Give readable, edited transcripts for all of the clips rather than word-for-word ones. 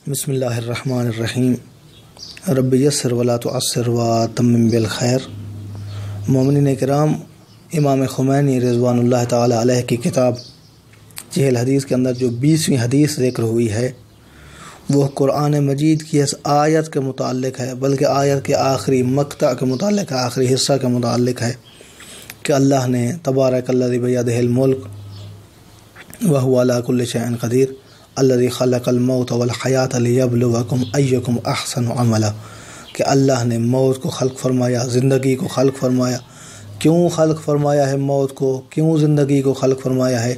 بسم اللہ الرحمن الرحیم رب یسر ولا تعسر وتمم بالخیر۔ مومنین کرام، امام خمینی رضوان اللہ تعالی علیہ کی کتاب چہل حدیث کے اندر جو 20ویں حدیث ذکر ہوئی ہے وہ قرآن مجید کی اس آیت کے متعلق ہے، بلکہ آیت کے آخری مقطع کے متعلق ہے، آخری حصہ کے متعلق ہے کہ اللہ نے تبارک الذی بیدہ الملک وہو علی کل شیء قدیر الذی خلق الموت والحیات لیبلوکم ایکم احسن عملا، کہ اللہ نے موت کو خلق فرمایا، زندگی کو خلق فرمایا۔ کیوں خلق فرمایا ہے موت کو، کیوں زندگی کو خلق فرمایا ہے؟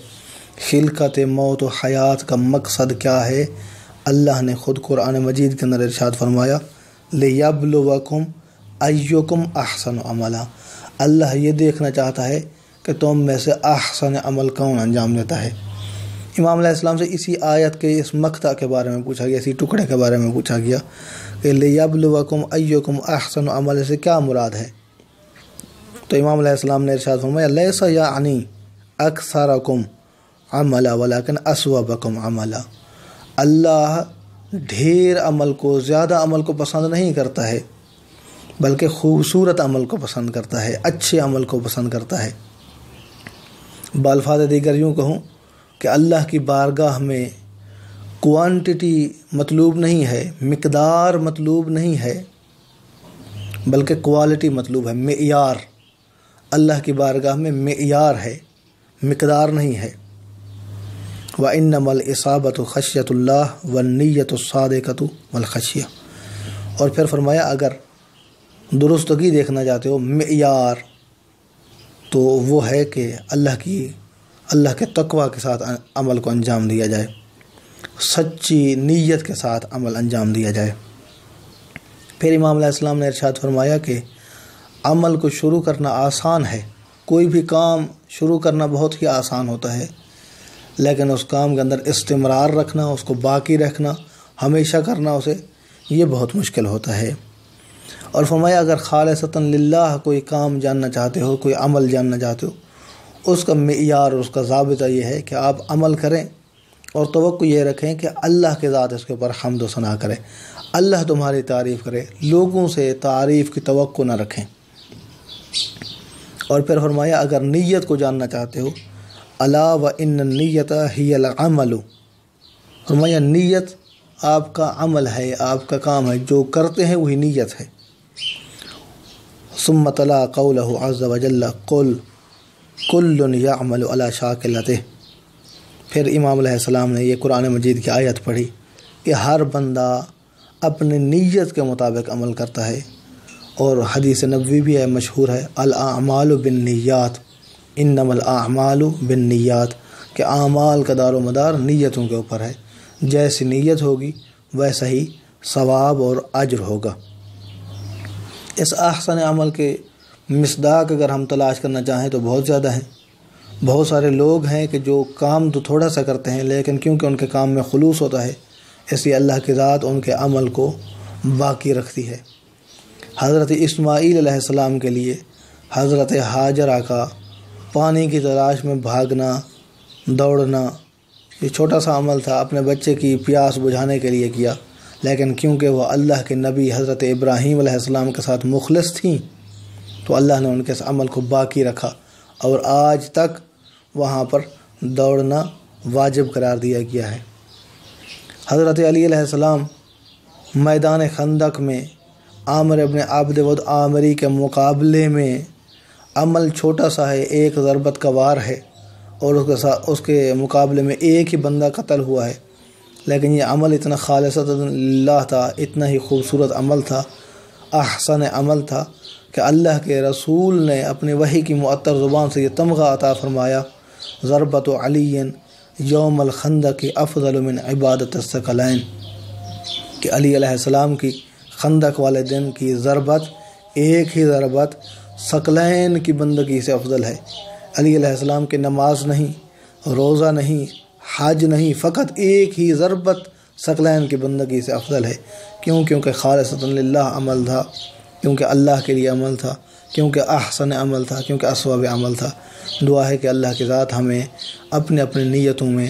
خلقت موت و حیات کا مقصد کیا ہے؟ اللہ نے خود قرآن مجید کے اندر ارشاد فرمایا لیبلوکم ایکم احسن عملا، اللہ یہ دیکھنا چاہتا ہے کہ تم میں سے احسن عمل کون انجام دیتا ہے۔ امام علیہ السلام سے اسی آیت کے اس مقطع کے بارے میں پوچھا گیا، اسی ٹکڑے کے بارے میں پوچھا گیا کہ لیبلوکم ایکم احسن عمل سے کیا مراد ہے؟ تو امام علیہ السلام نے ارشاد فرمایا لیس یعنی اکثرکم عملا ولیکن اصوبکم عملا، اللہ ڈھیر عمل کو، زیادہ عمل کو پسند نہیں کرتا ہے، بلکہ خوبصورت عمل کو پسند کرتا ہے، اچھے عمل کو پسند کرتا ہے۔ بالفاظ دیگر یوں کہوں کہ اللہ کی بارگاہ میں کوانٹٹی مطلوب نہیں ہے، مقدار مطلوب نہیں ہے، بلکہ کوالٹی مطلوب ہے، معیار۔ اللہ کی بارگاہ میں معیار ہے، مقدار نہیں ہے۔ وَإِنَّمَا الْإِصَابَةُ خَشْيَةُ اللَّهِ وَالنِّيَّةُ الصَّادِقَةُ وَالْخَشْيَةُ، اور پھر فرمایا اگر درستگی دیکھنا چاہتے ہو، معیار، تو وہ ہے کہ اللہ کے تقوی کے ساتھ عمل کو انجام دیا جائے، سچی نیت کے ساتھ عمل انجام دیا جائے۔ پھر امام علیہ السلام نے ارشاد فرمایا کہ عمل کو شروع کرنا آسان ہے، کوئی بھی کام شروع کرنا بہت ہی آسان ہوتا ہے، لیکن اس کام کے اندر استمرار رکھنا، اس کو باقی رکھنا، ہمیشہ کرنا اسے، یہ بہت مشکل ہوتا ہے۔ اور فرمایا اگر خالصتاً للہ کوئی کام جاننا چاہتے ہو، کوئی عمل جاننا چاہتے ہو، اس کا معیار، اس کا ضابطہ یہ ہے کہ آپ عمل کریں اور توقع یہ رکھیں کہ اللہ کے ذات اس کے اوپر حمد و ثنا کرے، اللہ تمہاری تعریف کرے، لوگوں سے تعریف کی توقع نہ رکھیں۔ اور پھر فرمایا اگر نیت کو جاننا چاہتے ہو، الا وان النیۃ ہی العمل، فرمایا نیت آپ کا عمل ہے، آپ کا کام ہے، جو کرتے ہیں وہی نیت ہے۔ ثم تلا قولہ عز وجل قل کل یعمل علی شاکلتہ، پھر امام علیہ السلام نے یہ قرآن مجید کی آیت پڑھی کہ ہر بندہ اپنے نیت کے مطابق عمل کرتا ہے، اور حدیث نبوی بھی ہے، مشہور ہے، الاعمال بالنیات انما الاعمال بالنیات، کہ اعمال کا دار و مدار نیتوں کے اوپر ہے، جیسی نیت ہوگی ویسا ہی ثواب اور اجر ہوگا۔ اس احسن عمل کے مصداق اگر ہم تلاش کرنا چاہیں تو بہت زیادہ ہیں۔ بہت سارے لوگ ہیں کہ جو کام تو تھوڑا سا کرتے ہیں، لیکن کیونکہ ان کے کام میں خلوص ہوتا ہے، اس لیے اللہ کی ذات ان کے عمل کو باقی رکھتی ہے۔ حضرت اسماعیل علیہ السلام کے لیے حضرت ہاجرہ کا پانی کی تلاش میں بھاگنا، دوڑنا، یہ چھوٹا سا عمل تھا، اپنے بچے کی پیاس بجھانے کے لیے کیا، لیکن کیونکہ وہ اللہ کے نبی حضرت ابراہیم علیہ السلام کے ساتھ مخلص تھیں تو اللہ نے ان کے اس عمل کو باقی رکھا، اور آج تک وہاں پر دوڑنا واجب قرار دیا گیا ہے۔ حضرت علی علیہ السلام میدان خندق میں عامر ابن عبد ود عامری کے مقابلے میں عمل چھوٹا سا ہے، ایک ضربت کا وار ہے، اور اس کے مقابلے میں ایک ہی بندہ قتل ہوا ہے، لیکن یہ عمل اتنا خالصۃ للہ تھا، اتنا ہی خوبصورت عمل تھا، احسن عمل تھا کہ اللہ کے رسول نے اپنی وحی کی معطر زبان سے یہ تمغہ عطا فرمایا، ضربۃ علی یوم الخندق افضل من عبادت الثقلین، کہ علی علیہ السلام کی خندق والے دن کی ضربت، ایک ہی ضربت ثقلین کی بندگی سے افضل ہے۔ علی علیہ السلام کی نماز نہیں، روزہ نہیں، حج نہیں، فقط ایک ہی ضربت ثقلین کی بندگی سے افضل ہے۔ کیونکہ خالصۃ للہ عمل تھا، کیونکہ اللہ کے لیے عمل تھا، کیونکہ احسن عمل تھا، کیونکہ اصوب عمل تھا۔ دعا ہے کہ اللہ کی ذات ہمیں اپنے نیتوں میں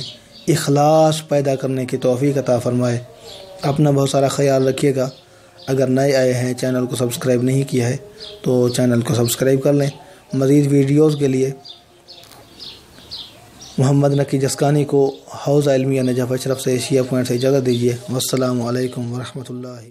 اخلاص پیدا کرنے کی توفیق عطا فرمائے، اپنا بہت سارا خیال رکھیے گا۔ اگر نئے آئے ہیں، چینل کو سبسکرائب نہیں کیا ہے تو چینل کو سبسکرائب کر لیں۔ مزید ویڈیوز کے لیے محمد نقی جسکانی کو حوزہ علمیہ نجف اشرف سے ایشیا پوائنٹ سے اجازت دیجیے۔ والسلام علیکم ورحمۃ اللہ۔